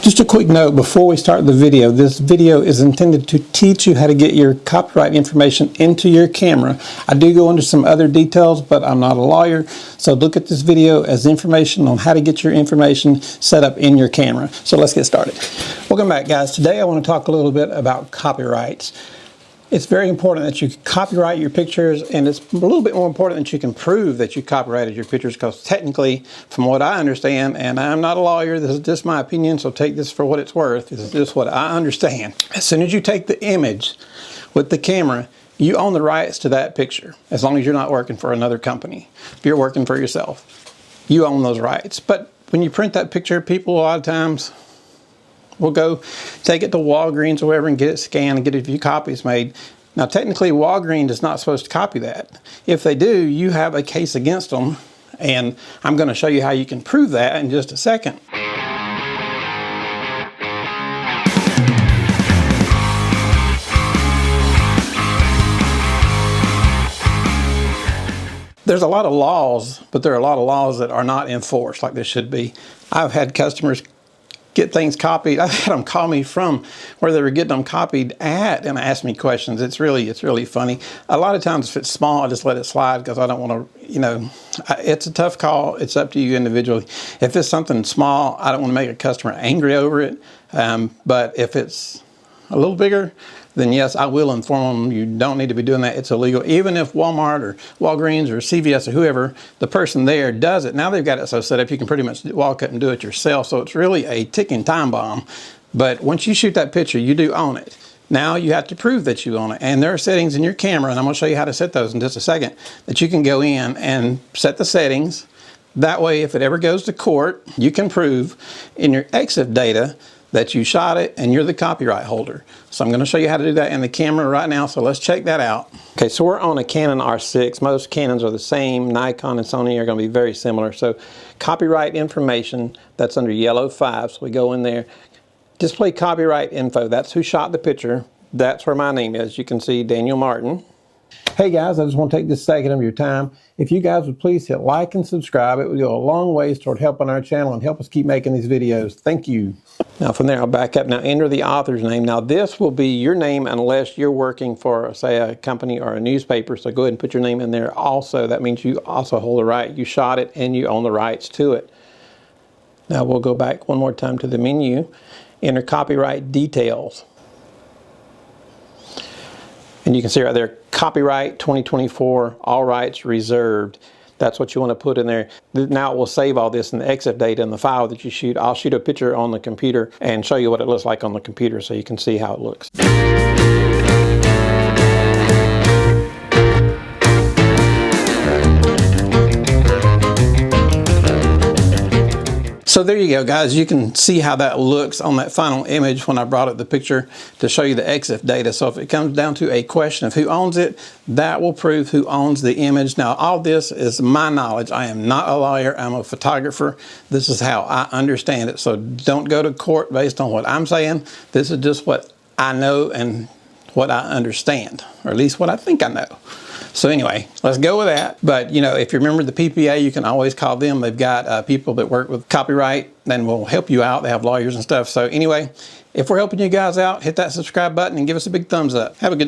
Just a quick note before we start the video. This video is intended to teach you how to get your copyright information into your camera. I do go into some other details, but I'm not a lawyer. So look at this video as information on how to get your information set up in your camera. So let's get started. Welcome back, guys. Today I want to talk a little bit about copyrights. It's very important that you copyright your pictures, and it's a little bit more important that you can prove that you copyrighted your pictures, because technically, from what I understand, and I'm not a lawyer, this is just my opinion, so take this for what it's worth. This is just what I understand. As soon as you take the image with the camera, you own the rights to that picture, as long as you're not working for another company. If you're working for yourself, you own those rights. But when you print that picture, people a lot of times we'll go take it to Walgreens or wherever and get it scanned and get a few copies made. Now, technically, Walgreens is not supposed to copy that. If they do, you have a case against them, and I'm going to show you how you can prove that in just a second. There's a lot of laws, but there are a lot of laws that are not enforced like they should be. I've had customers get things copied. I've had them call me from where they were getting them copied at and ask me questions. It's really funny. A lot of times if it's small, I just let it slide because I don't want to, it's a tough call. It's up to you individually. If it's something small, I don't want to make a customer angry over it. But if it's a little bigger, then yes, I will inform them you don't need to be doing that. It's illegal. Even if Walmart or Walgreens or CVS or whoever, the person there does it, now they've got it so set up you can pretty much walk up and do it yourself. So it's really a ticking time bomb. But once you shoot that picture, you do own it. Now you have to prove that you own it. And there are settings in your camera, and I'm going to show you how to set those in just a second, that you can go in and set the settings. That way, if it ever goes to court, you can prove in your EXIF data that you shot it and you're the copyright holder. So I'm going to show you how to do that in the camera right now, so let's check that out. Okay, so we're on a Canon R6. Most Canons are the same. Nikon and Sony are going to be very similar. So copyright information, that's under yellow 5. So we go in there, display copyright info. That's who shot the picture. That's where my name is. You can see Daniel Martin. Hey guys, I just want to take this second of your time. If you guys would please hit like and subscribe, it would go a long ways toward helping our channel and help us keep making these videos. Thank you. Now from there, I'll back up. Now enter the author's name. Now this will be your name unless you're working for, say, a company or a newspaper. So go ahead and put your name in there also. That means you also hold the right. You shot it and you own the rights to it. Now we'll go back one more time to the menu. Enter copyright details. And you can see right there, copyright 2024, all rights reserved. That's what you want to put in there. Now it will save all this in the EXIF data in the file that you shoot. I'll shoot a picture on the computer and show you what it looks like on the computer so you can see how it looks. So there you go, guys. You can see how that looks on that final image when I brought up the picture to show you the EXIF data. So if it comes down to a question of who owns it, that will prove who owns the image. Now, all this is my knowledge. I am not a lawyer. I'm a photographer. This is how I understand it. So don't go to court based on what I'm saying. This is just what I know and what I understand, or at least what I think I know. So anyway, let's go with that. But if you remember the PPA, you can always call them. They've got people that work with copyright and will help you out. They have lawyers and stuff. So anyway, if we're helping you guys out, hit that subscribe button and give us a big thumbs up. Have a good day.